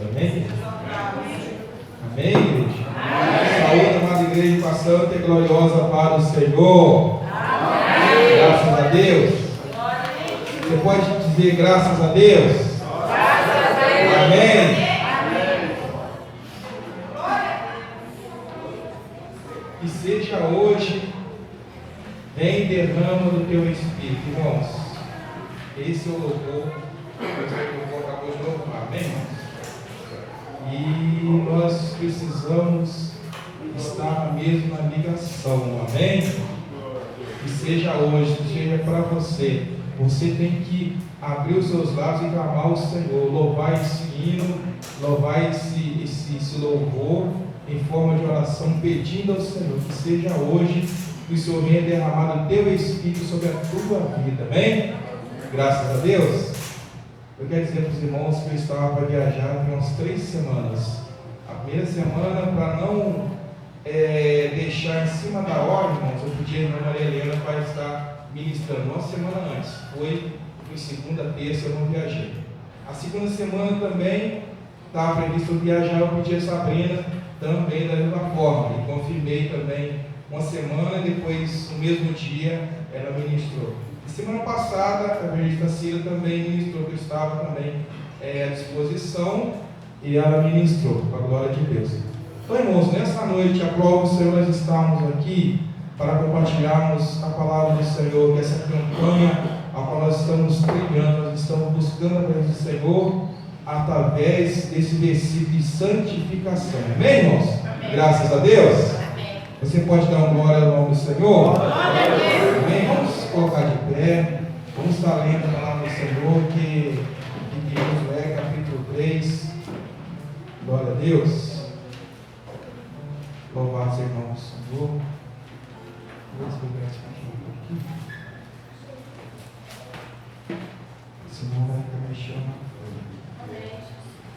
Amém? Amém, igreja? Saúde, amada igreja, com a santa e gloriosa paz do Senhor. Amém. Graças a Deus. Você pode dizer graças a Deus? Graças a Deus. Amém. Que seja hoje, vem derrama do teu Espírito, irmãos. Esse é o louvor. O louvor acabou de louvar, amém, irmãos? E nós precisamos estar mesmo na ligação, amém? Que seja hoje, que seja para você. Você tem que abrir os seus lábios e clamar ao Senhor, louvar esse hino, louvar esse louvor em forma de oração, pedindo ao Senhor que seja hoje que o Senhor venha derramar o teu Espírito sobre a tua vida, amém? Graças a Deus. Eu quero dizer para os irmãos que eu estava para viajar tem umas 3 semanas. A primeira semana, para não deixar em cima da hora, irmãos, eu pedi a irmã Maria Helena para estar ministrando uma semana antes. Foi segunda, terça, eu não viajei. A segunda semana também estava previsto eu viajar, eu pedi a Sabrina também da mesma forma. E confirmei também uma semana, depois, no mesmo dia, ela ministrou. E semana passada, a evangelista Cira também ministrou, que eu estava também à disposição, e ela ministrou, para a glória de Deus. Então, irmãos, nessa noite, aprovo o Senhor, nós estamos aqui para compartilharmos a palavra do Senhor, que essa campanha a qual nós estamos trilhando, nós estamos buscando a presença do Senhor através desse versículo de santificação. Amém, irmãos? Amém. Graças a Deus. Amém. Você pode dar uma glória ao nome do Senhor? Glória a Deus. Amém? Vamos colocar de pé. Vamos estar lendo a palavra do Senhor, que Josué, capítulo 3. Glória a Deus. Louvado seja o nome do Senhor. Vou desligar esse aqui. Senão vai ficar mexendo.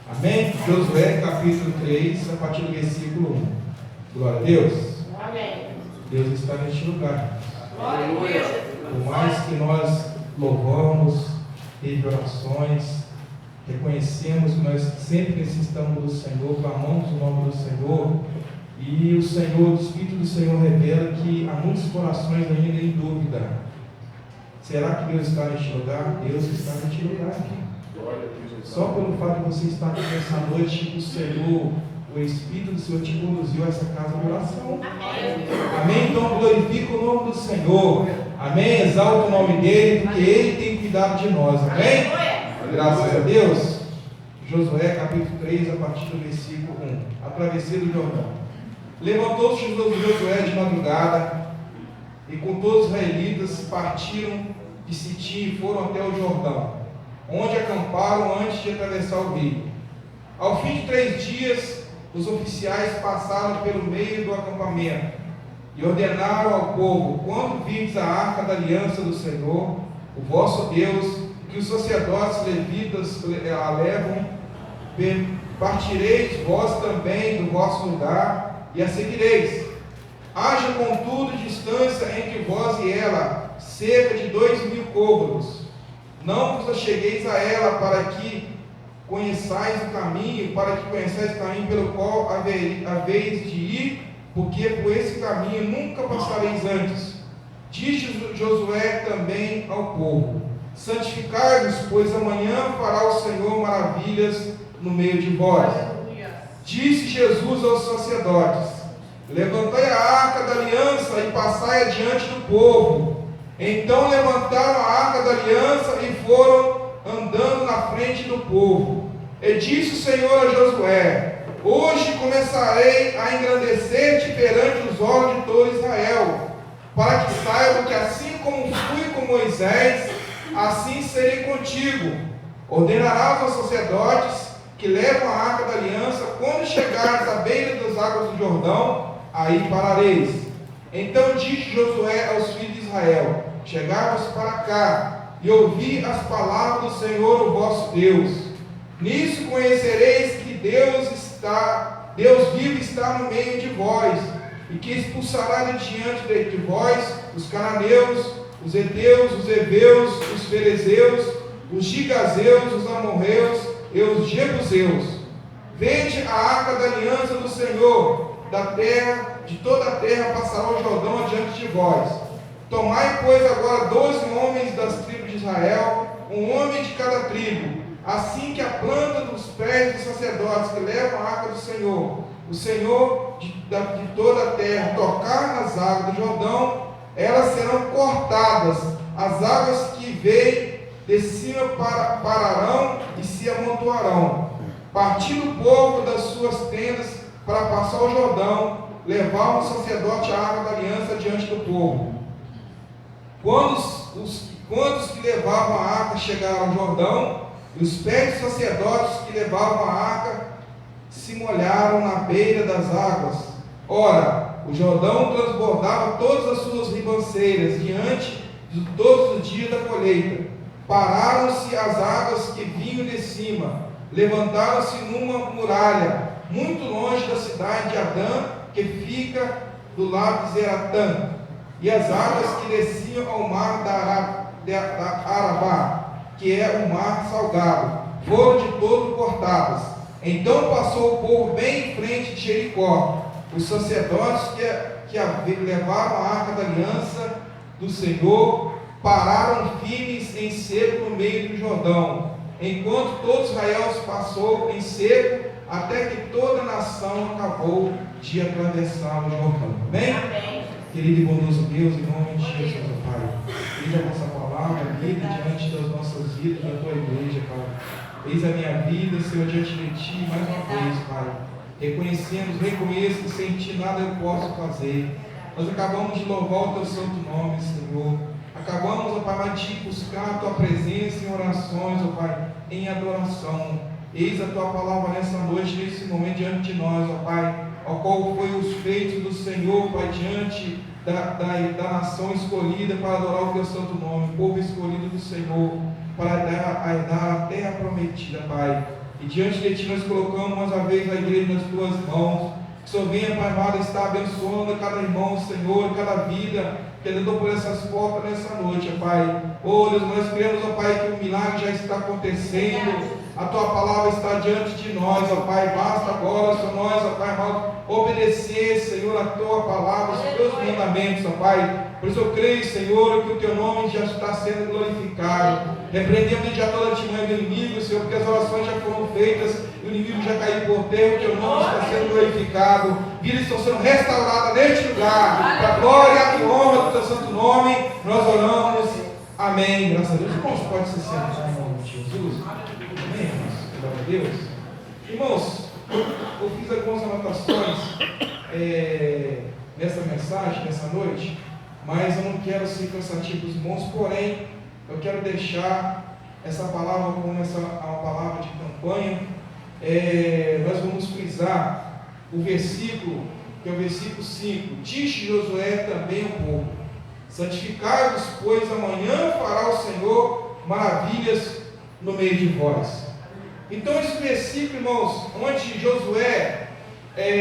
Amém? Josué capítulo 3, a partir do versículo 1. Glória a Deus. Amém. Deus está neste lugar. Glória a Deus. Por mais que nós louvamos, teve orações, reconhecemos que nós sempre necessitamos do Senhor, clamamos o nome do Senhor, e o Senhor, o Espírito do Senhor revela que há muitos corações ainda em dúvida. Será que Deus está neste lugar? Deus está neste lugar. Só pelo fato de você estar aqui nessa noite, o Senhor, o Espírito do Senhor te conduziu a essa casa de oração. Amém. Amém? Então glorifica o nome do Senhor. Amém? Exalta o nome dele, porque ele tem cuidado de nós. Amém? Graças a Deus. Josué capítulo 3, a partir do versículo 1. A travessia do Jordão. Levantou-se Josué de madrugada, e com todos os israelitas partiram de Sitim e foram até o Jordão, onde acamparam antes de atravessar o rio. Ao fim de 3 dias, os oficiais passaram pelo meio do acampamento e ordenaram ao povo: quando virdes a arca da aliança do Senhor, o vosso Deus, que os sacerdotes levitas a levam, partireis vós também do vosso lugar e a seguireis. Haja, contudo, distância entre vós e ela, cerca de 2.000 côvados. Não vos achegueis a ela, para que conheçais o caminho, pelo qual haveis de ir, porque por esse caminho nunca passareis antes. Disse Josué também ao povo: santificai-vos, pois amanhã fará o Senhor maravilhas no meio de vós. Disse Jesus aos sacerdotes: levantai a arca da aliança e passai adiante do povo. Então levantaram a arca da aliança e foram andando na frente do povo. E disse o Senhor a Josué: hoje começarei a engrandecer-te perante os olhos de todo Israel, para que saibam que assim como fui com Moisés, assim serei contigo. Ordenarás aos sacerdotes que levam a arca da aliança: quando chegares à beira das águas do Jordão, aí parareis. Então disse Josué aos filhos de Israel: chegai-vos para cá e ouvi as palavras do Senhor, o vosso Deus. Nisso conhecereis que Deus vivo está no meio de vós, e que expulsará de diante de vós os cananeus, os heteus, os heveus, os ferezeus, os gigazeus, os amorreus e os jebuseus. Vede a arca da aliança do Senhor, da terra, de toda a terra passará o Jordão adiante de vós. Tomai, pois, agora 12 homens das tribos de Israel, um homem de cada tribo, assim que a planta dos pés dos sacerdotes que levam a arca do Senhor, o Senhor de toda a terra, tocar nas águas do Jordão, elas serão cortadas, as águas que veem de cima pararão e se amontoarão. Partindo o povo das suas tendas para passar o Jordão, levavam o sacerdote a arca da aliança diante do povo. Quando os que levavam a arca chegaram ao Jordão, e os pés dos sacerdotes que levavam a arca se molharam na beira das águas. Ora, o Jordão transbordava todas as suas ribanceiras diante de todos os dias da colheita. Pararam-se as águas que vinham de cima, levantaram-se numa muralha, muito longe da cidade de Adã, que fica do lado de Zeratã, e as águas que desciam ao mar da Arabá, que é o mar salgado, foram de todo cortadas. Então passou o povo bem em frente de Jericó. Os sacerdotes que levaram a arca da aliança do Senhor pararam firmes em seco no meio do Jordão, enquanto todo Israel passou em seco, até que toda a nação acabou de atravessar o Jordão. Amém? Amém. Querido e bondoso Deus, em nome de Jesus, Pai, eis a vossa palavra, vida diante das nossas vidas, da tua igreja, Pai. Eis a minha vida, Senhor, diante de ti, mais uma vez, Pai. Reconheço que sem ti nada eu posso fazer. Nós acabamos de louvar o teu santo nome, Senhor. Acabamos, ó Pai, de buscar a tua presença em orações, ó Pai, em adoração. Eis a tua palavra nessa noite, nesse momento diante de nós, ó Pai, ao qual foi os feitos do Senhor, Pai, diante da nação escolhida para adorar o teu santo nome, o povo escolhido do Senhor, para dar a terra prometida, Pai. E diante de ti nós colocamos mais uma vez a igreja nas tuas mãos. Que o Senhor venha, Pai amado, estar abençoando cada irmão, Senhor, cada vida que entrou por essas portas nessa noite, ó Pai. Oh Deus, nós cremos, ó Pai, que o milagre já está acontecendo. A tua palavra está diante de nós, ó Pai. Basta agora, Senhor, nós, ó Pai amado, obedecer, Senhor, a tua palavra, os teus mandamentos, ó Pai. Por isso eu creio, Senhor, que o teu nome já está sendo glorificado. Repreendemos já toda a artimanha do inimigo, Senhor, porque as orações já foram feitas, o inimigo já caiu por terra, o teu nome está sendo glorificado. Vidas estão sendo restauradas neste lugar. Para a glória e honra do teu santo nome, nós oramos. Amém. Graças a Deus. Irmãos, pode se sentar em nome de Jesus. Amém, irmãos. Glória a Deus. Irmãos, eu fiz algumas anotações nessa mensagem, nessa noite, mas eu não quero ser cansativo dos irmãos, porém, eu quero deixar essa palavra como uma palavra de campanha. Nós vamos frisar o versículo, que é o versículo 5. Disse Josué também ao povo: santificai-vos, pois amanhã fará o Senhor maravilhas no meio de vós. Então esse versículo, irmãos, onde Josué,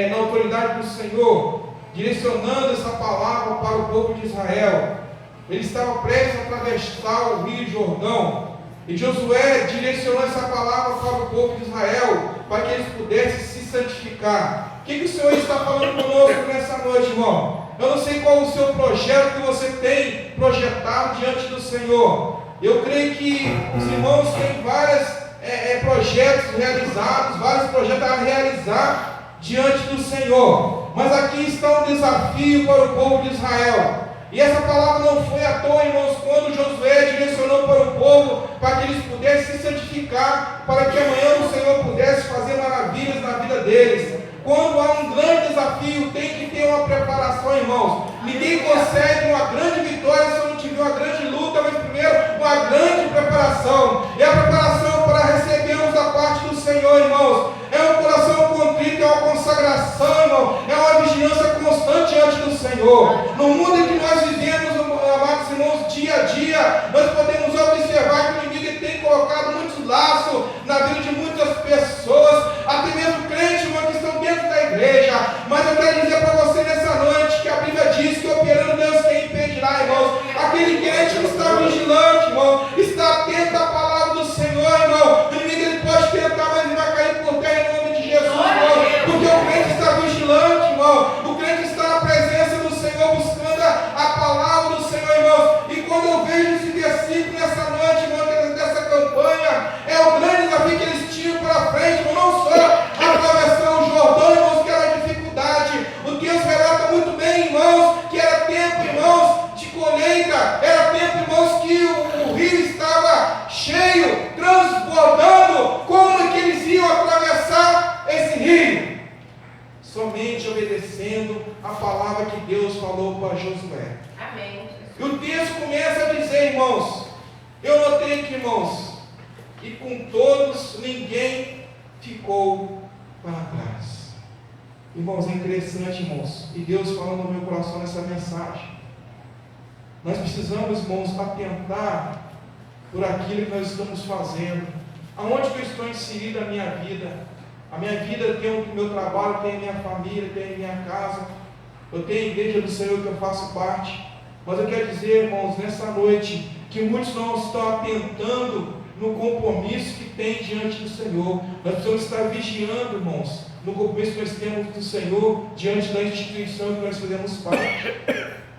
na autoridade do Senhor, direcionando essa palavra para o povo de Israel, ele estava prestes a atravessar o rio Jordão, e Josué direcionou essa palavra para o povo de Israel, para que eles pudessem se santificar. O que o Senhor está falando conosco nessa noite, irmão? Eu não sei qual o seu projeto que você tem projetado diante do Senhor. Eu creio que os irmãos têm vários projetos realizados, vários projetos a realizar diante do Senhor. Mas aqui está um desafio para o povo de Israel. E essa palavra não foi à toa, irmãos, quando Josué direcionou para o povo, para que eles pudessem se santificar, para que amanhã o Senhor pudesse fazer maravilhas na vida deles. Quando há um grande desafio, tem que ter uma preparação, irmãos. Ninguém consegue uma grande vitória se não tiver uma grande luta, mas primeiro uma grande preparação. E a preparação para recebermos da parte do Senhor, irmãos, é um coração contrito, é uma consagração, irmão, é uma vigilância constante diante do Senhor. No mundo em que nós vivemos, amados irmãos, dia a dia, nós podemos observar que o inimigo tem colocado muitos laços na vida de muitas pessoas, até mesmo crentes, irmão, que estão dentro da igreja. Mas eu quero dizer para você nessa noite que a Bíblia diz que operando Deus quem impedirá, irmãos. Aquele crente que está vigilante, irmão, está atento à palavra do Senhor, irmão. O inimigo ele pode tentar, mas ele vai cair por terra em nome de Jesus. Eu notei que, irmãos, e com todos ninguém ficou para trás. Irmãos, é interessante, irmãos, e Deus falando no meu coração nessa mensagem. Nós precisamos, irmãos, atentar por aquilo que nós estamos fazendo. Aonde que eu estou inserido na minha vida? A minha vida tem o meu trabalho, tem a minha família, tem a minha casa. Eu tenho a igreja do Senhor que eu faço parte. Mas eu quero dizer, irmãos, nessa noite, que muitos não estão atentando no compromisso que tem diante do Senhor. Nós precisamos estar vigiando, irmãos, no compromisso que nós temos do Senhor, diante da instituição que nós fazemos parte.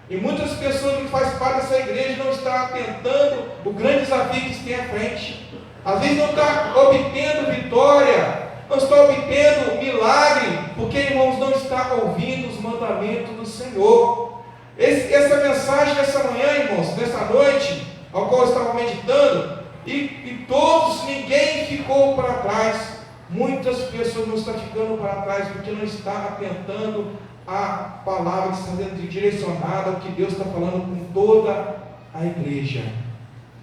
E muitas pessoas que fazem parte dessa igreja não estão atentando o grande desafio que se tem à frente. Às vezes não está obtendo vitória, não está obtendo milagre, porque, irmãos, não está ouvindo os mandamentos do Senhor. Essa mensagem nessa manhã, irmãos, nessa noite, ao qual eu estava meditando, e todos, ninguém ficou para trás. Muitas pessoas não estão ficando para trás, porque não estão atentando a palavra que está sendo direcionada ao que Deus está falando com toda a igreja.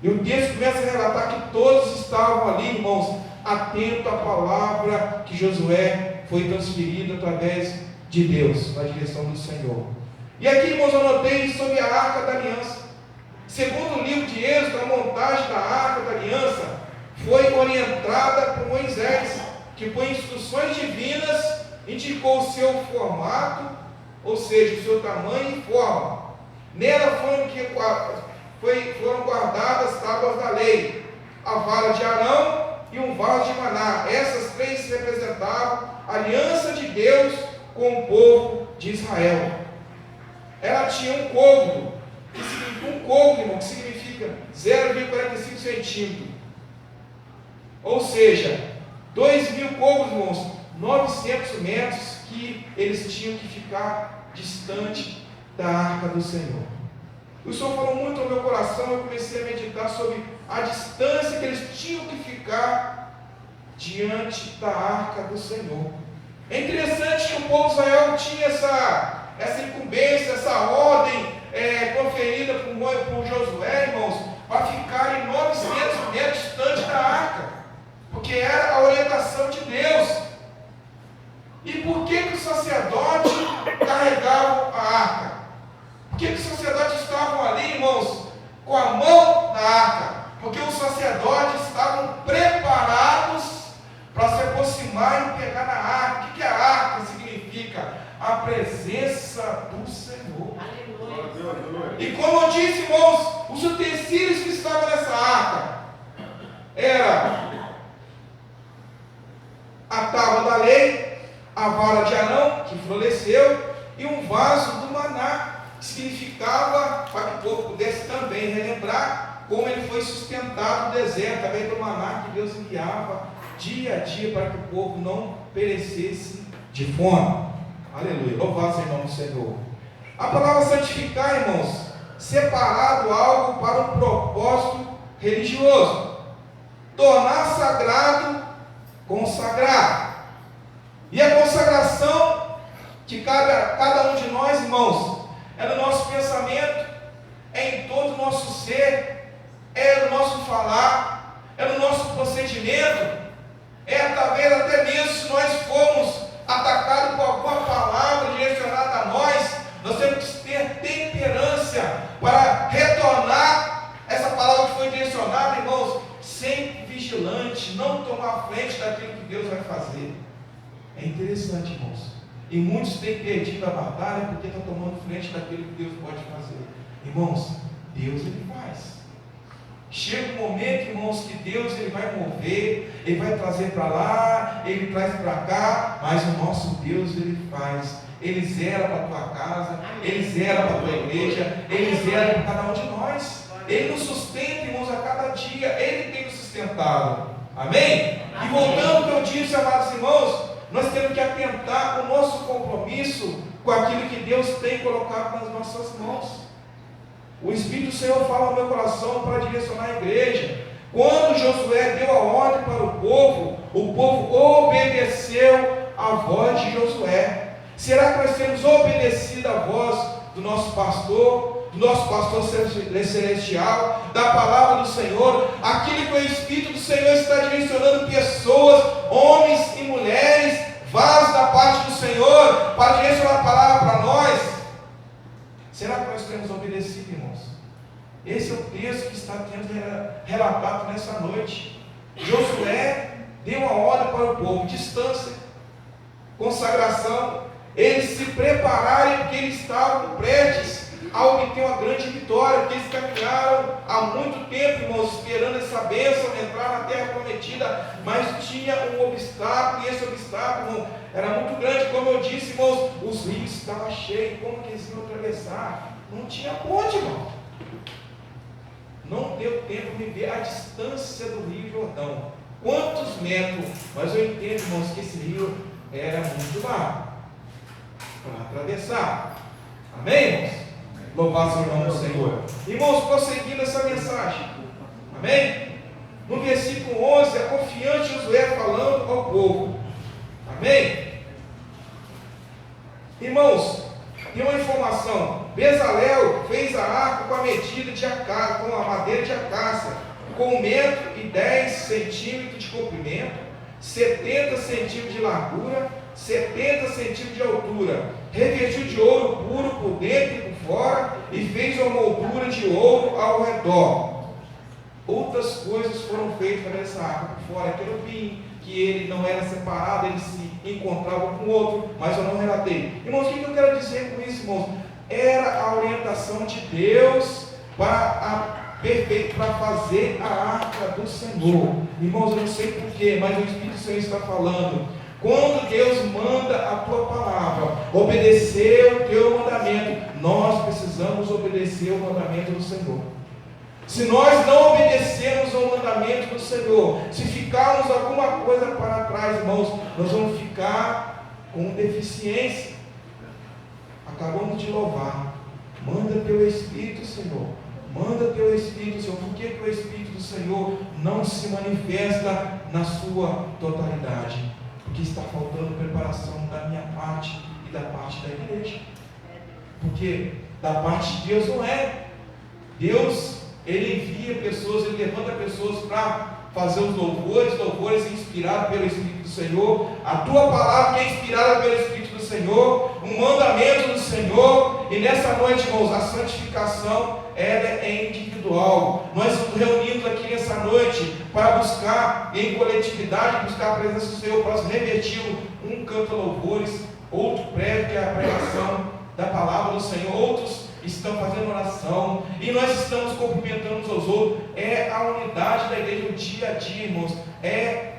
E o texto começa a relatar que todos estavam ali, irmãos, atentos à palavra que Josué foi transferido através de Deus, na direção do Senhor. E aqui, irmãos, eu notei sobre a Arca da Aliança. Segundo o livro de Êxodo, a montagem da Arca da Aliança foi orientada por Moisés, que por instruções divinas indicou o seu formato, ou seja, o seu tamanho e forma. Nela foram guardadas as tábuas da lei, a vara de Arão e um vaso de maná. Essas três representavam a aliança de Deus com o povo de Israel. Ela tinha um côvado, irmão, que significa 0,45 centímetros. Ou seja, 2.000 côvados, irmãos, 900 metros que eles tinham que ficar distante da Arca do Senhor. O Senhor falou muito ao meu coração, eu comecei a meditar sobre a distância que eles tinham que ficar diante da Arca do Senhor. É interessante que o povo de Israel tinha essa incumbência, essa ordem proferida por Josué, irmãos, para ficarem 900 metros distante da Arca, porque era a orientação de Deus. E por que os sacerdotes carregavam a arca? Por que os sacerdotes estavam ali, irmãos, com a mão na arca? Porque os sacerdotes estavam preparados para se aproximar e pegar na arca. O que a arca significa? A presença do Senhor. Aleluia. E como eu disse, irmãos, os utensílios que estavam nessa arca era a tábua da lei, a vara de Arão, que floresceu, e um vaso do maná, que significava, para que o povo pudesse também relembrar como ele foi sustentado no deserto, através do maná que Deus enviava dia a dia, para que o povo não perecesse de fome. Aleluia, louvado seja o nome do Senhor. A palavra santificar, irmãos, separado algo para um propósito religioso, tornar sagrado, consagrar. E a consagração que cabe a cada um de nós, irmãos, é no nosso pensamento, é em todo o nosso ser, é no nosso falar, é no nosso procedimento, é talvez até mesmo se nós formos atacados por alguma palavra direcionada a nós temos que ter temperança para retornar essa palavra que foi direcionada, irmãos, sempre vigilante, não tomar frente daquilo que Deus vai fazer. É interessante, irmãos, e muitos têm perdido a batalha porque estão tomando frente daquilo que Deus pode fazer. Irmãos, Deus ele faz. Chega um momento, irmãos, que Deus ele vai mover, ele vai trazer para lá, ele traz para cá, mas o nosso Deus ele faz. Ele zera para a tua casa, ele zera para a tua igreja, ele zera para cada um de nós. Ele nos sustenta, irmãos, a cada dia, ele tem nos sustentado. Amém? E voltando ao que eu disse, amados irmãos, nós temos que atentar o nosso compromisso com aquilo que Deus tem colocado nas nossas mãos. O Espírito do Senhor fala ao meu coração para direcionar a igreja. Quando Josué deu a ordem para o povo obedeceu a voz de Josué. Será que nós temos obedecido a voz do nosso pastor, do nosso pastor celestial, da palavra do Senhor, aquilo que o Espírito do Senhor está direcionando pessoas, homens e mulheres, vasos da parte do Senhor, para direcionar a palavra para nós. Será que nós temos obedecido, irmãos? Esse é o texto que está sendo relatado nessa noite. Josué deu uma ordem para o povo: distância, consagração. Eles se prepararem, porque eles estavam prestes a obter uma grande vitória, porque eles caminharam há muito tempo, irmãos, esperando essa bênção, entrar na terra prometida, mas tinha um obstáculo, e esse obstáculo, irmão, era muito grande. Como eu disse, irmãos, os rios estavam cheios. Como que eles iam atravessar? Não tinha ponte, irmão. Não deu tempo de ver a distância do rio Jordão, quantos metros, mas eu entendo, irmãos, que esse rio era muito largo para atravessar. Amém, irmãos? Louvado seja o nome do Senhor. Irmãos, prosseguindo essa mensagem, amém? No versículo 11, é confiante Josué falando ao povo, amém? Irmãos, tem uma informação: Bezalel fez a arca com a medida de acácia, com a madeira de acácia, com 1,10 centímetros de comprimento, 70 centímetros de largura, 70 centímetros de altura, revestiu de ouro puro por dentro e por fora, e fez uma moldura de ouro ao redor. Outras coisas foram feitas nessa arca por fora, querubim, que ele não era separado, ele se encontrava com o outro, mas eu não relatei. Irmãos, o que eu quero dizer com isso, irmãos? Era a orientação de Deus para fazer a arca do Senhor. Irmãos, eu não sei porquê, mas o Espírito do Senhor está falando. Quando Deus manda a tua palavra, obedecer o teu mandamento, nós precisamos obedecer o mandamento do Senhor. Se nós não obedecermos ao mandamento do Senhor, se ficarmos alguma coisa para trás, irmãos, nós vamos ficar com deficiência. Acabamos de louvar. Manda teu Espírito, Senhor. Manda teu Espírito, Senhor. Por que o Espírito do Senhor não se manifesta na sua totalidade? Porque está faltando preparação da minha parte e da parte da igreja. Porque da parte de Deus não é. Deus, Ele envia pessoas, Ele levanta pessoas para fazer os louvores inspirados pelo Espírito do Senhor. A tua palavra que é inspirada pelo Espírito do Senhor, um mandamento do Senhor. E nessa noite, irmãos, a santificação ela é individual. Nós nos reunimos aqui nessa noite para buscar em coletividade, buscar a presença do Senhor, para se revertir. Um canta louvores, outro prega, que é a pregação da palavra do Senhor, outros estão fazendo oração, e nós estamos cumprimentando uns aos outros. É a unidade da igreja no dia a dia, irmãos. É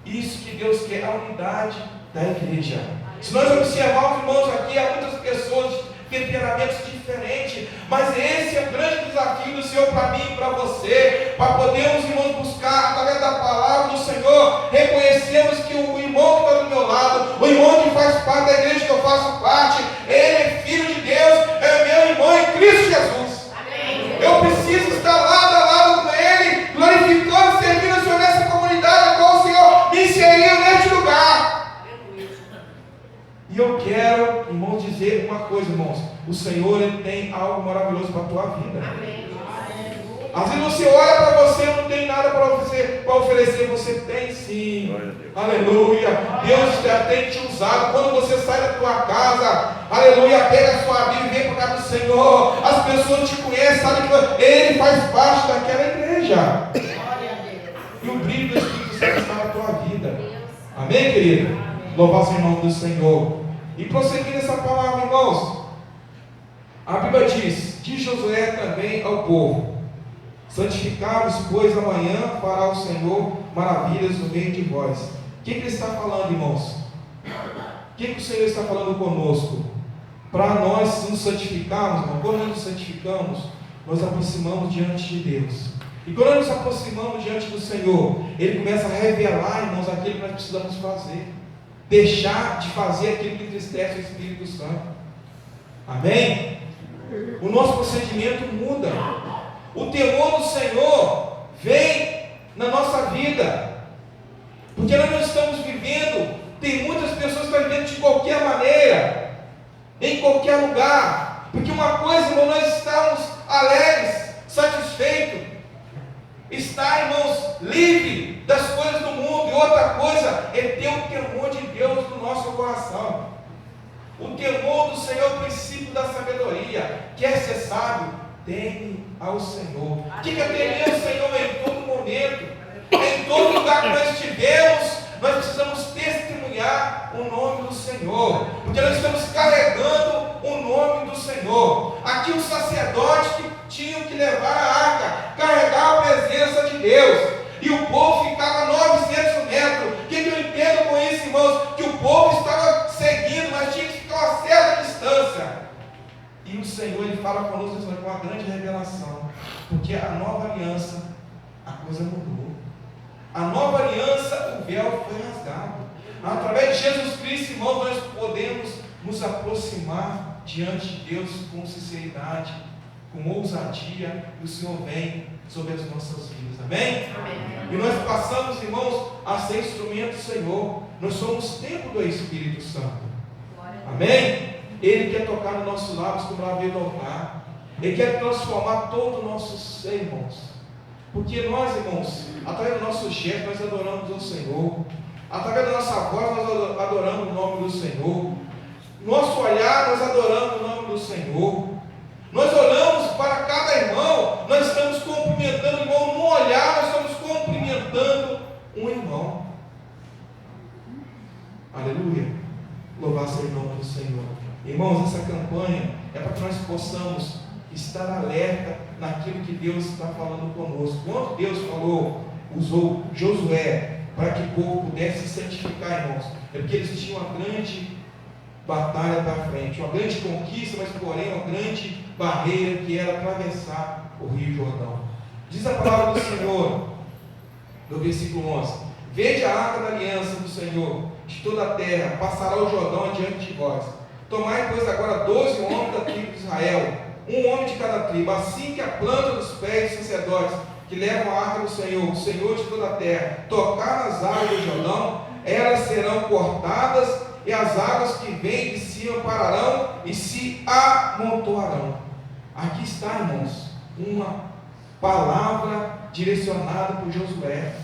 isso que Deus quer, a unidade da igreja. Se nós observarmos, irmãos, aqui há muitas pessoas de temperamentos diferentes, mas esse é o grande desafio do Senhor para mim e para você, para podermos, irmãos, buscar através da palavra do Senhor, reconhecermos que o irmão que está do meu lado, o irmão que faz parte da igreja que eu faço parte, ele é filho de Deus, é meu irmão em Cristo Jesus. Amém. Eu preciso estar lado a lado com ele, glorificando e servindo o Senhor nessa comunidade a qual o Senhor me inseriu neste lugar. E eu quero, irmãos, dizer uma coisa, irmãos: o Senhor, Ele tem algo maravilhoso para a tua vida. Amém. Às vezes você olha para você e não tem nada para oferecer, você tem sim. Aleluia. Deus já tem te usado. Quando você sai da tua casa, aleluia, pega a sua Bíblia e vem para a casa do Senhor, as pessoas te conhecem, sabem que Ele faz parte daquela igreja. E o brilho do Espírito Santo está na tua vida. Amém, querido? Louvado seja o nome do Senhor. E prosseguindo essa palavra, irmãos, a Bíblia diz Josué também ao povo: santificai-vos, pois amanhã fará o Senhor maravilhas no meio de vós. O que ele está falando, irmãos? O que o Senhor está falando conosco? Para nós nos santificarmos, irmão, quando nós nos santificamos, nós aproximamos diante de Deus. E quando nós nos aproximamos diante do Senhor, Ele começa a revelar, irmãos, aquilo que nós precisamos fazer. Deixar de fazer aquilo que entristece o Espírito Santo. Amém? O nosso procedimento muda. O temor do Senhor vem na nossa vida. Porque nós não estamos vivendo, tem muitas pessoas que estão vivendo de qualquer maneira, em qualquer lugar. Porque uma coisa, irmão, nós estamos alegres, satisfeitos, estar, irmãos, livre das coisas do mundo. E outra coisa é ter o temor de Deus no nosso coração. O temor do Senhor é o princípio da sabedoria. Quer ser sábio? Teme ao Senhor. O que é temer ao Senhor em todo momento? Em todo lugar que nós estivermos, nós precisamos testemunhar o nome do Senhor, porque nós estamos carregando o nome do Senhor. Aqui os sacerdotes que tinham que levar a arca, carregar a presença de Deus, e o povo ficava a 900 metros. O que eu entendo com isso, irmãos? Que o povo estava seguindo, mas tinha que ficar a uma certa distância. E o Senhor, Ele fala conosco com uma grande revelação, porque a nova aliança, a coisa mudou. A nova aliança, o véu foi rasgado. Através de Jesus Cristo, irmãos, nós podemos nos aproximar diante de Deus com sinceridade, com ousadia, e o Senhor vem sobre as nossas vidas. Amém? Amém. E nós passamos, irmãos, a ser instrumento do Senhor. Nós somos templo do Espírito Santo. Amém? Ele quer tocar nos nossos lábios como ela veio tocar. Ele quer transformar todo o nosso ser, irmãos. Porque nós, irmãos, através do nosso gesto, nós adoramos o Senhor. Através da nossa voz, nós adoramos o nome do Senhor. Nosso olhar, nós adoramos o nome do Senhor. Nós olhamos para cada irmão, nós estamos cumprimentando o irmão. No olhar, nós estamos cumprimentando um irmão. Aleluia. Louvado seja o nome do Senhor. Irmãos, essa campanha é para que nós possamos estar alerta naquilo que Deus está falando conosco. Quando Deus usou Josué para que o povo pudesse se santificar, irmãos, é porque eles tinham uma grande batalha para frente, uma grande conquista, mas porém uma grande barreira, que era atravessar o Rio Jordão. Diz a palavra do Senhor, no versículo 11: Vede a arca da aliança do Senhor de toda a terra, passará o Jordão adiante de vós. Tomai, pois, agora 12 homens da tribo de Israel, um homem de cada tribo, assim que a planta dos pés dos sacerdotes que levam a arca do Senhor, o Senhor de toda a terra, tocar nas águas do Jordão, elas serão cortadas, e as águas que vêm de cima pararão e se amontoarão. Aqui está, irmãos, uma palavra direcionada por Josué.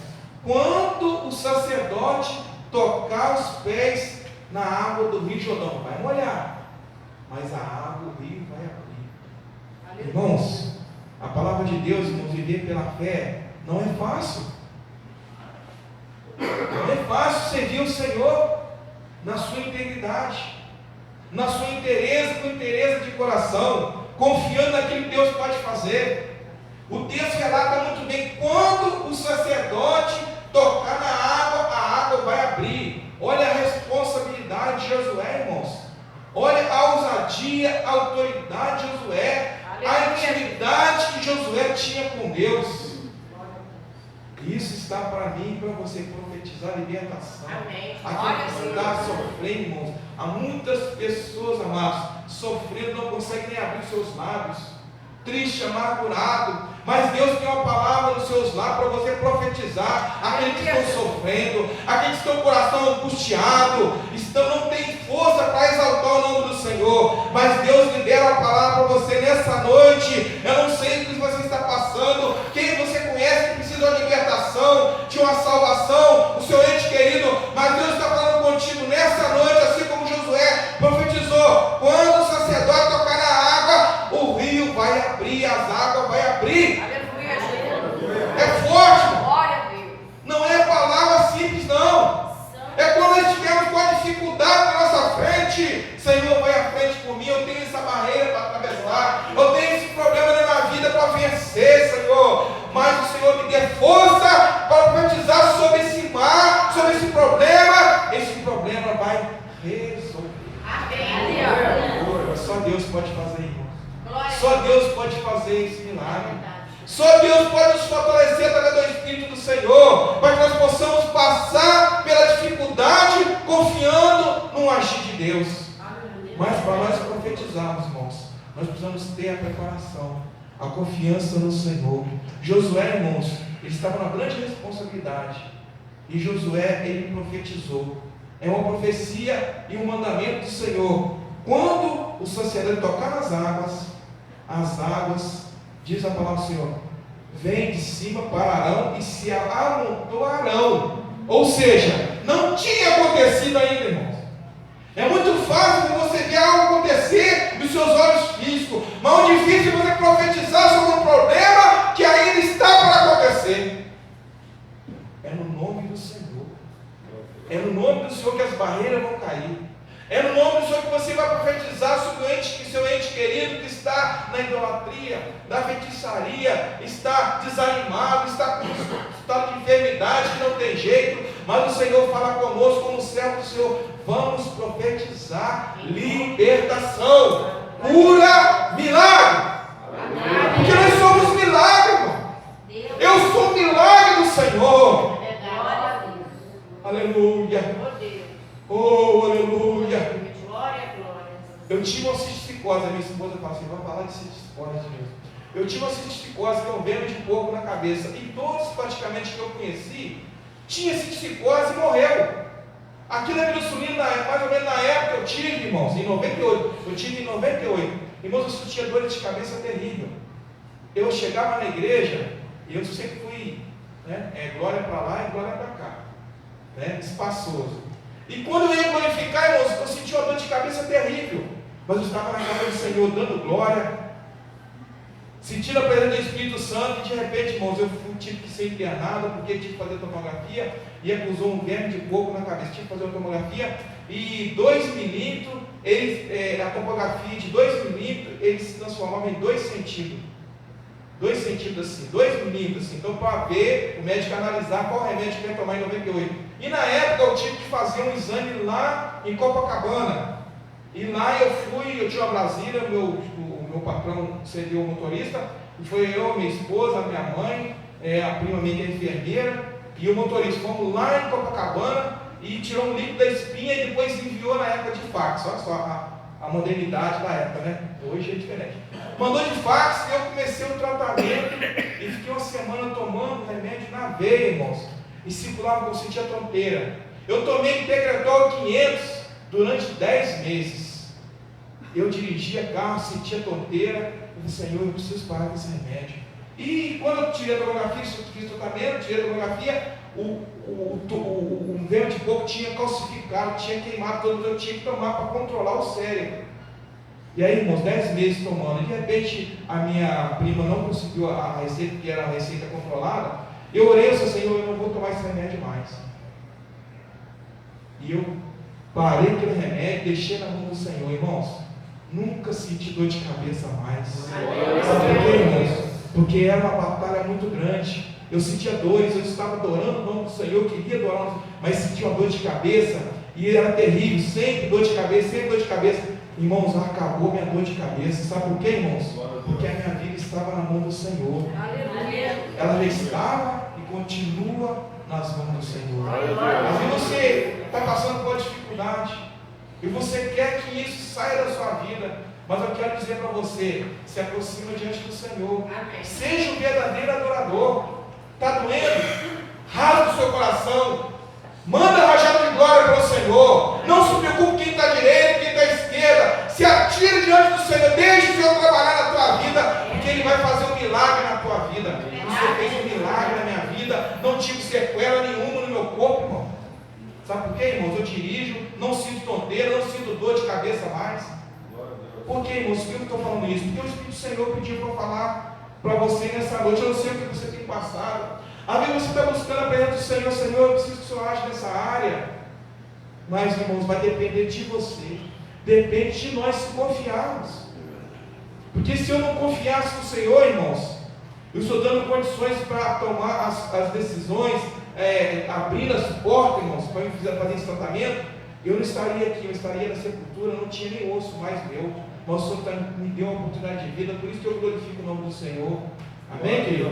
Quando o sacerdote tocar os pés na água do Rio Jordão, vai molhar, mas a água do rio vai abrir. Irmãos, a palavra de Deus, irmãos, viver pela fé não é fácil. Não é fácil servir o Senhor na sua integridade, na sua inteireza de coração, confiando naquilo que Deus pode fazer. O texto relata muito bem: quando o sacerdote tocar na água, a água vai abrir. Olha a responsabilidade de Josué, irmãos. Olha a ousadia, a autoridade de Josué, a intimidade que Josué tinha com Deus. Isso está para mim e para você, profetizar libertação. Aquilo que está sofrendo, irmãos. Há muitas pessoas, amados, sofrendo, não conseguem nem abrir seus lábios, triste, amargurado. Mas Deus tem uma palavra nos seus lábios para você profetizar. Aqueles que estão sofrendo, aqueles que estão com o coração angustiado, não têm força para exaltar o nome do Senhor. Mas Deus libera a palavra para você nessa noite. Eu não sei o que você está passando, quem você conhece que precisa de uma libertação, de uma salvação, o seu ente querido. Mas Deus está falando contigo nessa noite, assim como Josué profetizou: quando o sacerdote tocar na água, o rio vai abrir, as águas vai abrir. É forte. Não é palavra simples, não. É quando nós estivermos com a dificuldade na nossa frente: Senhor, vai à frente por mim. Eu tenho essa barreira para atravessar, eu tenho esse problema na minha vida para vencer, Senhor. Mas o Senhor me dê força para profetizar sobre esse mar, sobre esse problema. Esse problema vai resolver. Só Deus pode fazer, irmão. Só Deus pode fazer esse milagre. Só Deus pode nos fortalecer através do Espírito do Senhor, para que nós possamos passar pela dificuldade confiando no agir de Deus. Mas para nós profetizarmos, irmãos, nós precisamos ter a preparação, a confiança no Senhor. Josué, irmãos, ele estava numa grande responsabilidade, e Josué, ele profetizou. É uma profecia e um mandamento do Senhor: quando o sacerdote tocar nas águas, as águas diz a palavra do Senhor, vem de cima para Arão e se amontou Arão. Ou seja, não tinha acontecido ainda, irmãos. É muito fácil você ver algo acontecer nos seus olhos físicos, mas o difícil é você profetizar sobre um problema que ainda está para acontecer. É no nome do Senhor. É no nome do Senhor que as barreiras vão cair. É no nome do Senhor que você vai profetizar sobre o seu ente querido que está na idolatria, na feitiçaria, está desanimado, está com estado de enfermidade que não tem jeito, mas o Senhor fala conosco como servo do Senhor. Vamos profetizar libertação, cura, milagre. Porque nós somos milagre, irmão. Eu sou o milagre do Senhor. Aleluia. Oh, aleluia. Eu tive uma cisticose, a minha esposa fala assim, vai falar de cisticose mesmo. Eu tive uma cisticose, que é um veno de porco na cabeça. E todos praticamente que eu conheci, tinha cisticose e morreu. Aqui na Vila Sulina, mais ou menos na época eu tive, irmãos, em 98. Eu tive em 98. Irmãos, eu sentia dor de cabeça terrível. Eu chegava na igreja, e eu sempre fui, né, glória para lá e glória para cá. Né, espaçoso. E quando eu ia glorificar, irmãos, eu senti uma dor de cabeça terrível. Mas eu estava na casa do Senhor dando glória, sentindo a presença do Espírito Santo, e de repente, irmãos, eu tive que ser internado, porque tive que fazer tomografia, e acusou um verme de porco na cabeça. Tive que fazer uma tomografia, e 2 milímetros, a tomografia de 2 milímetros, ele se transformava em 2 centímetros. 2 centímetros assim, 2 milímetros assim. Então, para ver, o médico analisar qual remédio que ia tomar em 98. E na época eu tive que fazer um exame lá em Copacabana. E lá eu tinha uma Brasília, o meu patrão cedeu o motorista, e foi eu, minha esposa, minha mãe, a prima minha que é enfermeira, e o motorista. Fomos lá em Copacabana e tirou um líquido da espinha e depois enviou na época de fax. Olha só a modernidade da época, né? Hoje é diferente. Mandou de fax e eu comecei o tratamento e fiquei uma semana tomando remédio na veia, irmãos. E circulava como sentia tonteira. Eu tomei Integratol 500 durante 10 meses. Eu dirigia carro, sentia tonteira. Eu falei, Senhor, eu preciso parar com esse remédio. E quando eu tirei a tomografia, fiz tratamento, tirei a tomografia, o verme de porco tinha calcificado, tinha queimado todo, eu tinha que tomar para controlar o cérebro. E aí, irmãos, 10 meses tomando, e de repente a minha prima não conseguiu a receita, que era a receita controlada. Eu orei, eu disse, Senhor, eu não vou tomar esse remédio mais. E eu parei aquele remédio, deixei na mão do Senhor, irmãos. Nunca senti dor de cabeça mais. Sabe por quê, irmãos? Porque era uma batalha muito grande. Eu sentia dores, eu estava adorando o nome do Senhor, eu queria adorar, mas sentia uma dor de cabeça, e era terrível, sempre dor de cabeça, sempre dor de cabeça. Irmãos, acabou minha dor de cabeça. Sabe por quê, irmãos? Porque a minha vida estava na mão do Senhor. Ela estava e continua nas mãos do Senhor. Às vezes você está passando por uma dificuldade e você quer que isso saia da sua vida, mas eu quero dizer para você, se aproxima diante do Senhor. Seja um verdadeiro adorador. Está doendo? Rasga o seu coração. Manda a rajada de glória para o Senhor. Não se preocupe quem está à direita, quem está à esquerda. Se atire diante do Senhor. Deixe o Senhor trabalhar na tua vida, porque Ele vai fazer um milagre na tua vida. O Senhor fez um milagre na minha vida. Não tive sequela nenhuma no meu corpo, irmão. Sabe por quê, irmãos? Eu dirijo, não sinto tonteira, não sinto dor de cabeça mais. Por quê, irmãos? Por que eu estou falando isso? Porque o Espírito do Senhor pediu para eu falar para você nessa noite. Eu não sei o que você tem passado. Às vezes você está buscando a presença do Senhor. Senhor, eu preciso que o Senhor age nessa área. Mas, irmãos, vai depender de você. Depende de nós se confiarmos. Porque se eu não confiasse no Senhor, irmãos, eu estou dando condições para tomar as decisões, abrir as portas, irmãos, para eu fazer esse tratamento, eu não estaria aqui, eu estaria na sepultura, eu não tinha nem osso mais meu. Mas o Senhor me deu uma oportunidade de vida, por isso que eu glorifico o nome do Senhor. Amém, querido?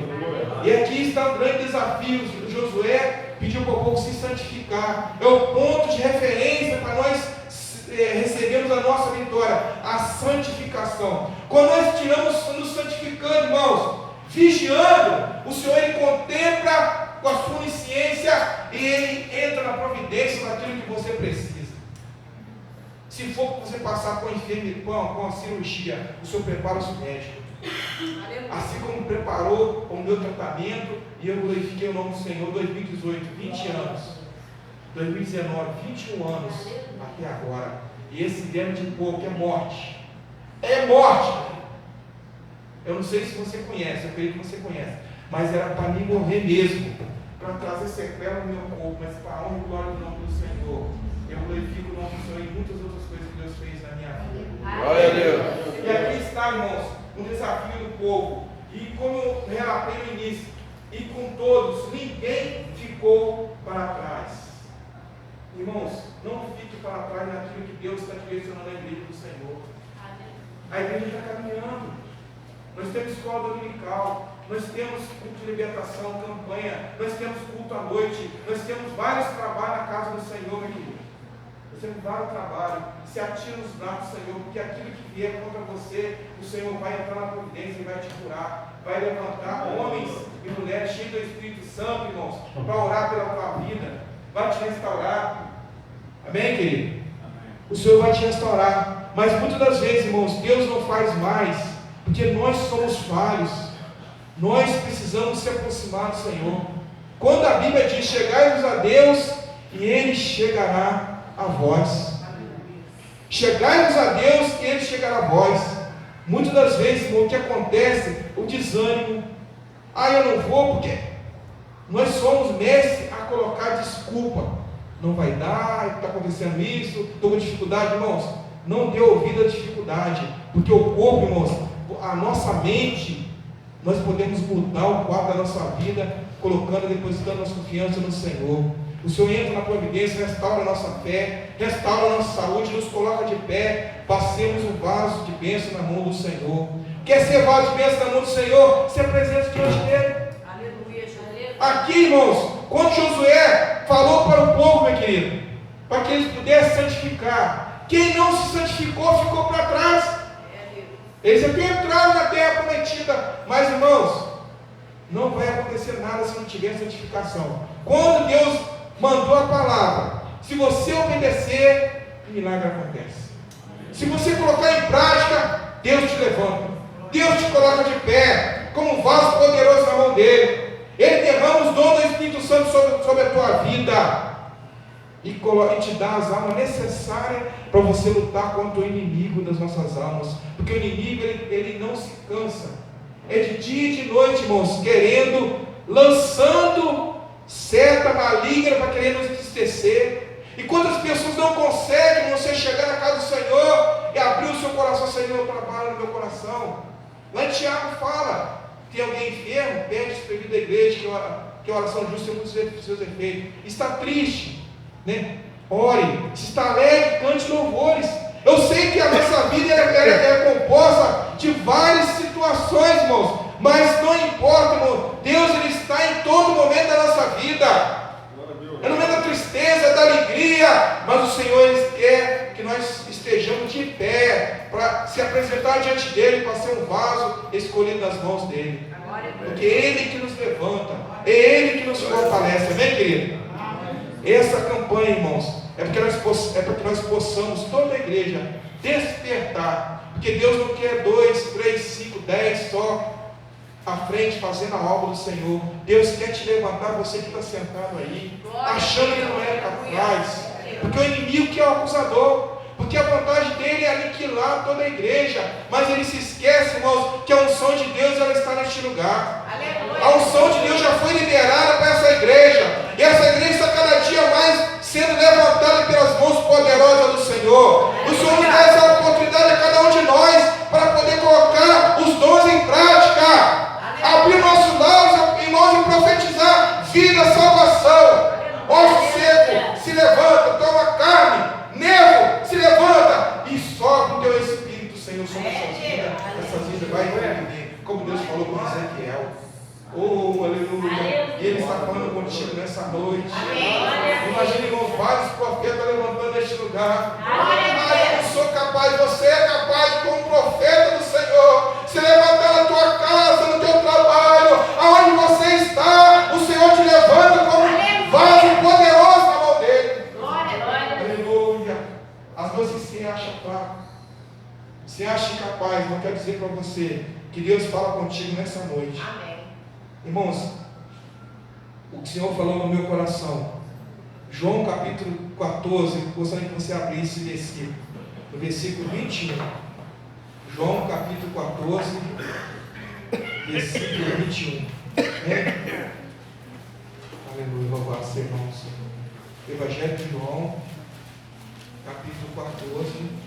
E aqui está um grande desafio. O Josué pediu para o povo se santificar. É o ponto de referência para nós recebermos a nossa vitória, a santificação. Quando nós estivemos nos santificando, irmãos, vigiando, o Senhor Ele contempla com a sua onisciência e Ele entra na providência daquilo que você precisa. Se for para você passar com a cirurgia, o Senhor prepara o seu médico. Assim como preparou o meu tratamento, e eu glorifiquei o nome do Senhor. 2018, 20 anos. 2019, 21 anos até agora. E esse dano de pouco é morte. É morte. Eu não sei se você conhece, eu creio que você conhece. Mas era para mim morrer mesmo. Para trazer sequela no meu corpo, mas para a honra e glória do nome do Senhor. Eu glorifico o nome do Senhor e muitas outras coisas que Deus fez na minha vida. Glória a Deus. E aqui está, irmãos, um desafio do povo. E como eu relatei no início, e com todos, ninguém ficou para trás. Irmãos, não fique para trás naquilo que Deus está direcionando a igreja do Senhor. A igreja está caminhando. Nós temos escola dominical, nós temos culto de libertação, campanha, nós temos culto à noite, nós temos vários trabalhos na casa do Senhor, meu querido. Nós temos vários trabalhos. Se atira nos braços do Senhor, porque aquilo que vier contra você, o Senhor vai entrar na providência e vai te curar. Vai levantar homens e mulheres cheios do Espírito Santo, irmãos, para orar pela tua vida, vai te restaurar. Amém, querido? Amém. O Senhor vai te restaurar. Mas muitas das vezes, irmãos, Deus não faz mais, porque nós somos falhos. Nós precisamos se aproximar do Senhor. Quando a Bíblia diz: chegai-vos a Deus, e Ele chegará a vós. Chegai-vos a Deus, e Ele chegará a vós. Muitas das vezes, irmão, o que acontece? O desânimo. Eu não vou porque nós somos mestres a colocar desculpa. Não vai dar, está acontecendo isso, estou com dificuldade. Irmãos, não dê ouvido à dificuldade, porque o corpo, irmãos, a nossa mente, nós podemos mudar o quadro da nossa vida, colocando, depositando nossa confiança no Senhor. O Senhor entra na providência, restaura a nossa fé, restaura a nossa saúde, nos coloca de pé, passemos um vaso de bênção na mão do Senhor. Quer ser vaso de bênção na mão do Senhor? Se apresente diante dele. Aleluia. Aqui, irmãos, quando Josué falou para o povo, meu querido, para que eles pudessem santificar, quem não se santificou ficou para trás. Eles até entraram na terra prometida, mas, irmãos, não vai acontecer nada se não tiver santificação. Quando Deus mandou a palavra, se você obedecer, o milagre acontece. Se você colocar em prática, Deus te levanta, Deus te coloca de pé, como um vaso poderoso na mão dele. Ele derrama os dons do Espírito Santo sobre a tua vida e te dá as almas necessárias para você lutar contra o inimigo das nossas almas, porque o inimigo ele não se cansa, é de dia e de noite, irmãos, lançando seta maligna para querer nos entristecer. E quantas pessoas não conseguem você chegar na casa do Senhor e abrir o seu coração: Senhor, eu trabalho no meu coração. Lá em Tiago fala: tem alguém enfermo? Pede espírito da igreja, que a oração justa tem muitos seus efeitos. Está triste, né? Ore. Se está alegre, cante louvores. Eu sei que a nossa vida é composta de várias situações, irmãos, mas não importa, irmão. Deus ele está em todo momento da nossa vida. É no momento da tristeza, da alegria, mas o Senhor ele quer que nós estejamos de pé para se apresentar diante dele, para ser um vaso escolhido nas mãos dele. Porque é Ele que nos levanta, é Ele que nos fortalece. Amém, querido? Essa campanha, irmãos, é porque nós possamos, toda a igreja, despertar. Porque Deus não quer 2, 3, 5, 10 só à frente fazendo a obra do Senhor. Deus quer te levantar, você que está sentado aí, achando que não é capaz, porque o inimigo que é o acusador, porque a vontade dele é aniquilar toda a igreja, mas ele se esquece, irmãos, que a unção de Deus ela está neste lugar. A unção de Deus já foi liberada para essa igreja, e essa igreja está cada dia mais sendo levantada pelas mãos poderosas do Senhor. O Senhor nos dá essa oportunidade a cada um de nós para poder colocar os dons em prática, abrir nossos lábios, irmãos, e profetizar vida, salvação. Osso seco se levanta, toma carne, nervo se levanta e sobe o teu Espírito, Senhor, sobre essas vidas vai entender, como Deus falou com Ezequiel. Oh, aleluia. E Ele está falando contigo nessa noite. Imagina, irmãos, vários profetas levantando neste lugar. Eu não sou capaz, você é capaz, como profeta do Senhor, se levantar na tua casa, no teu trabalho, aonde você está, o Senhor te levanta como um vaso poderoso na mão dele. Aleluia. Às vezes você acha fraco, você acha incapaz, mas eu quero dizer para você Que Deus fala contigo nessa noite. Amém. Irmãos, o que o Senhor falou no meu coração, João capítulo 14, gostaria que você abrisse esse versículo, no versículo 21. João capítulo 14, versículo 21. Aleluia, louvado seja o nome do Senhor. Evangelho de João, capítulo 14.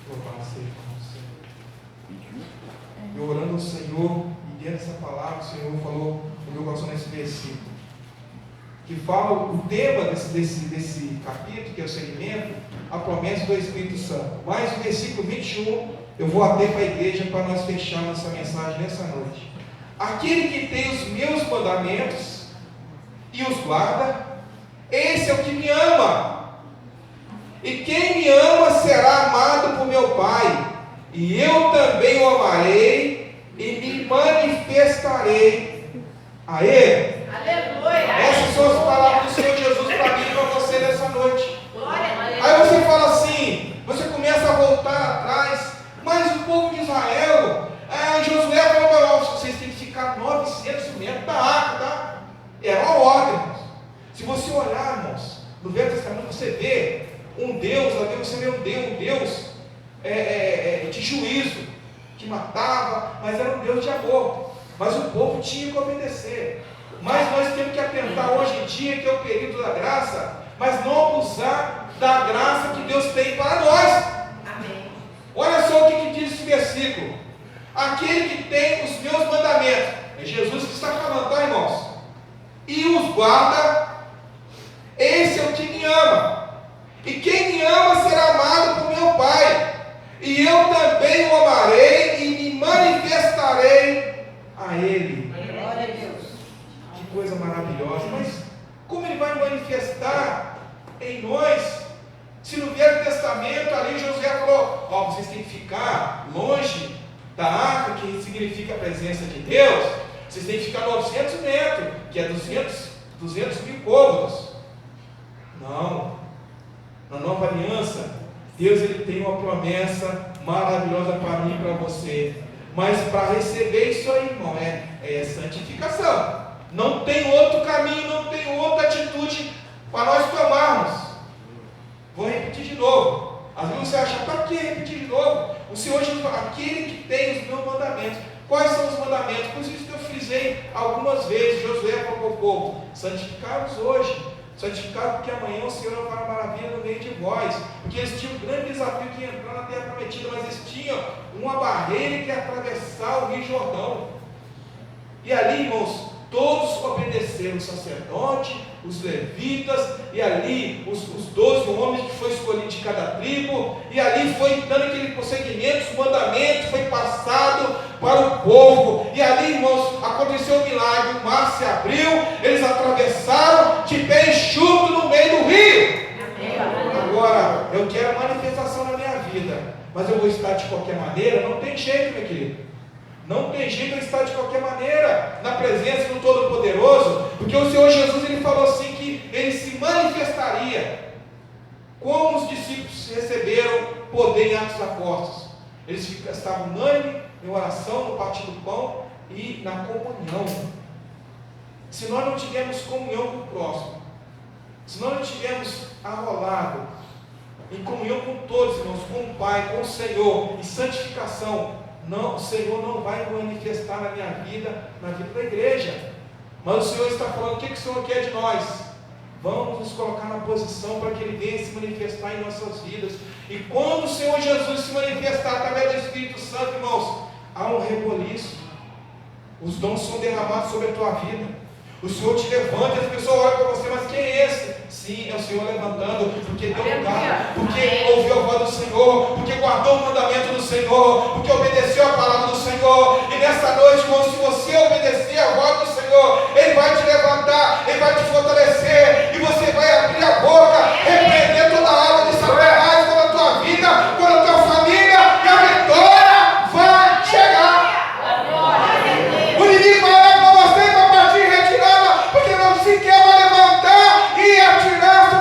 Louvado seja o nome do Senhor. Eu orando ao Senhor, e dentro dessa palavra, o Senhor falou no meu coração nesse versículo, que fala o tema desse capítulo, que é o segmento, a promessa do Espírito Santo. Mas o versículo 21, eu vou até para a igreja para nós fecharmos essa mensagem nessa noite. Aquele que tem os meus mandamentos e os guarda, esse é o que me ama. E quem me ama será amado por meu Pai, e eu também o amarei e me manifestarei a Ele. Aleluia. Essas são as palavras do Senhor Jesus para mim e para você nessa noite. Glória a Deus. Aí você fala assim, você começa a voltar atrás, mas o povo de Israel, Josué falou para nós, vocês têm que ficar 900 metros da arca, tá? Era uma ordem, irmãos. Se você olhar, irmãos, no Velho Testamento você vê um Deus, ali você vê um Deus de juízo, que matava, mas era um Deus de amor. Mas o povo tinha que obedecer. Mas nós temos que atentar hoje em dia, que é o período da graça, mas não abusar da graça que Deus tem para nós. Amém. Olha só o que diz esse versículo. Aquele que tem os meus mandamentos, é Jesus que está falando, tá, irmãos? E os guarda, esse é o que me ama. E quem me ama será amado por meu Pai, e eu também o amarei e me manifestarei a Ele. Glória a Deus. Que coisa maravilhosa. Mas como Ele vai manifestar em nós? Se no Velho Testamento ali Josué falou, vocês têm que ficar longe da arca, que significa a presença de Deus. Vocês têm que ficar 900 metros, que é 200 mil côvados. Não. Na nova aliança, Deus ele tem uma promessa maravilhosa para mim e para você. Mas para receber isso aí, irmão, é santificação. Não tem outro caminho, não tem outra atitude para nós tomarmos. Vou repetir de novo. Às vezes você acha, para que repetir de novo? O Senhor Jesus fala, aquele que tem os meus mandamentos. Quais são os mandamentos? Por isso que eu frisei algumas vezes. Josué falou para o povo, santificados hoje. Santificado porque amanhã o Senhor fará maravilha no meio de vós. Porque eles tinham um grande desafio de entrar na terra prometida, mas eles tinham uma barreira que ia atravessar o Rio Jordão. E ali, irmãos, todos obedeceram, o sacerdote, os levitas, e ali os 12 homens que foi escolhido de cada tribo, e ali foi dando aquele prosseguimento, os mandamentos foi passado para o povo, e ali, irmãos, aconteceu um milagre, o mar se abriu, eles atravessaram de pé enxuto no meio do rio. Agora, eu quero manifestação na minha vida, mas eu vou estar de qualquer maneira? Não tem jeito, meu querido. Não tem jeito de estar de qualquer maneira na presença do Todo-Poderoso, porque o Senhor Jesus ele falou assim que ele se manifestaria, como os discípulos receberam poder em Atos dos Apóstolos. Eles estavam unânimes em oração, no partir do pão e na comunhão. Se nós não tivermos comunhão com o próximo, se nós não tivermos arrolado em comunhão com todos, irmãos, com o Pai, com o Senhor, e santificação, não, o Senhor não vai manifestar na minha vida, na vida da igreja. Mas o Senhor está falando, o que o Senhor quer de nós? Vamos nos colocar na posição para que Ele venha se manifestar em nossas vidas. E quando o Senhor Jesus se manifestar através do Espírito Santo, irmãos, há um reboliço. Os dons são derramados sobre a tua vida. O Senhor te levanta e as pessoas olham para você, mas quem é esse? Sim, é o Senhor levantando, porque deu lugar, porque ouviu a voz do Senhor, porque guardou o mandamento do Senhor, porque obedeceu a palavra do Senhor. E nessa noite, irmão, se você obedecer a voz do Senhor, Ele vai te levantar, Ele vai te fortalecer, e você vai abrir a boca, repreender toda a alma de Satanás pela tua vida, pela tua família, e a vitória vai chegar. O inimigo vai olhar para você e vai partir retirando, porque não se quer levantar e atirar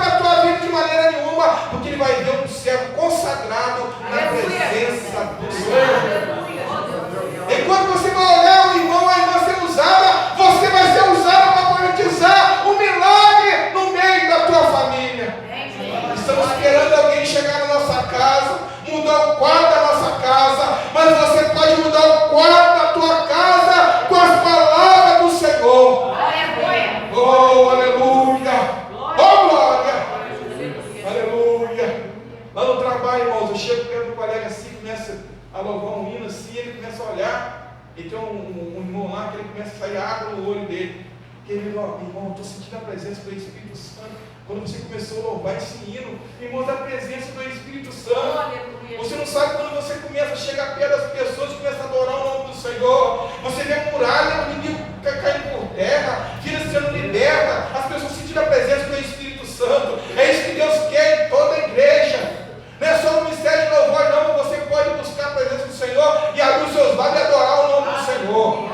louvar um hino assim, ele começa a olhar, e tem um irmão lá que ele começa a sair água no olho dele. Querido, irmão, eu estou sentindo a presença do Espírito Santo. Quando você começou a louvar esse hino, irmãos, a presença do Espírito Santo. Você não sabe quando você começa a chegar perto das pessoas, começa a adorar o nome do Senhor. Você vê a muralha, o inimigo caindo por terra, vida sendo liberta, as pessoas sentindo a presença do Espírito Santo. É isso que Deus quer em toda a igreja. Não é só no ministério de louvor, não. Você pode buscar a presença do Senhor e abrir os seus lábios e adorar o nome do Senhor.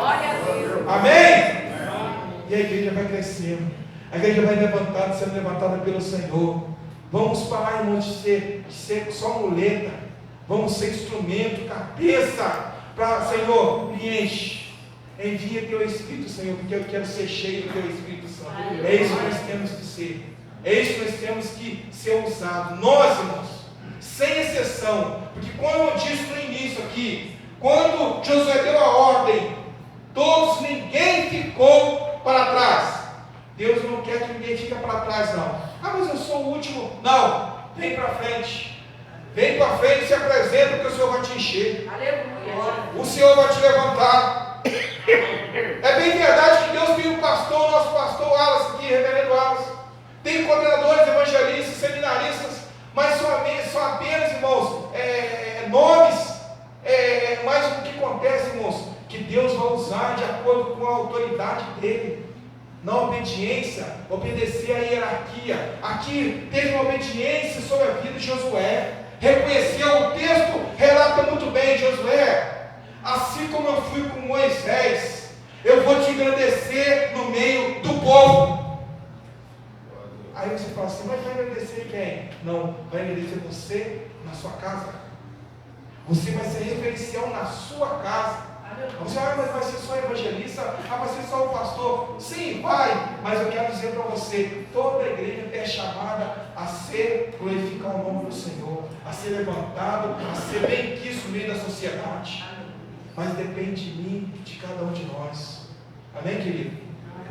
Amém? E a igreja vai crescendo, a igreja vai sendo levantada pelo Senhor. Vamos parar, irmãos, de ser só muleta. Vamos ser instrumento, cabeça, para, Senhor, me enche. Envia teu Espírito, Senhor, porque eu quero ser cheio do teu Espírito Santo. É isso que nós temos que ser. É isso que nós temos que ser usados. Nós, irmãos, sem exceção, porque como eu disse no início aqui, quando Josué deu a ordem, ninguém ficou para trás. Deus não quer que ninguém fique para trás, não. Ah, mas eu sou o último. Não, vem para frente. Vem para frente, se apresenta, porque o Senhor vai te encher. Aleluia. O Senhor vai te levantar. É bem verdade que Deus tem um pastor, nosso pastor Wallace aqui, reverendo Wallace. Tem coordenadores, evangelistas, seminaristas, mas são apenas, irmãos, nomes. Mas o que acontece, irmãos? Que Deus vai usar de acordo com a autoridade dele. Na obediência, obedecer à hierarquia. Aqui teve uma obediência sobre a vida de Josué. Reconheceu, o texto relata muito bem, Josué, assim como eu fui com Moisés, eu vou te engrandecer no meio do povo. Aí você fala assim, mas vai engrandecer quem? Não, vai engrandecer você na sua casa. Você vai ser referencial na sua casa. Você mas vai ser só evangelista, vai ser só o pastor. Sim, vai, mas eu quero dizer para você, toda a igreja é chamada a glorificar o nome do Senhor, a ser levantado, a ser bem quisto no meio da sociedade. Mas depende de mim, de cada um de nós. Amém, querido?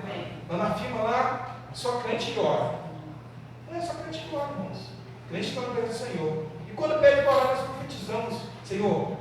Amém. Lá na firma lá, só crente que ora. Não é só crente que ora, irmãos. Crente está no pé do Senhor. E quando pede para orar, nós profetizamos, Senhor,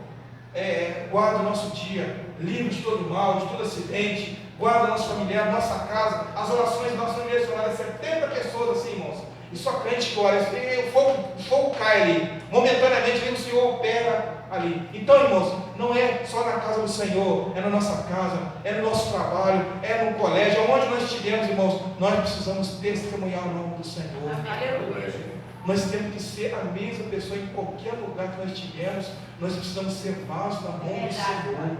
guarda o nosso dia, livre de todo mal, de todo acidente, guarda nosso familiar, nossa casa, as orações do nosso direcionadas, 70 pessoas assim, irmãos, e só crente que ora, o fogo cai ali, momentaneamente o Senhor opera ali. Então, irmãos, não é só na casa do Senhor, é na nossa casa, é no nosso trabalho, é no colégio, onde nós estivermos, irmãos, nós precisamos testemunhar o nome do Senhor. Aleluia. Nós temos que ser a mesma pessoa em qualquer lugar que nós estivermos. Nós precisamos ser vasos na mão do Senhor,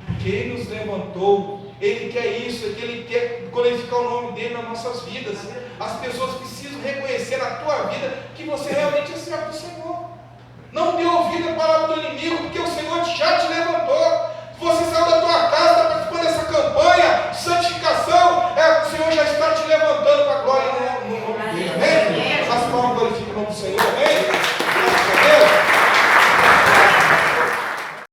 porque Ele nos levantou. Ele quer isso, Ele quer glorificar o nome dEle nas nossas vidas. As pessoas precisam reconhecer na tua vida que você realmente é servo do Senhor. Não dê ouvido à palavra do inimigo, porque o Senhor já te levantou. Você saiu da tua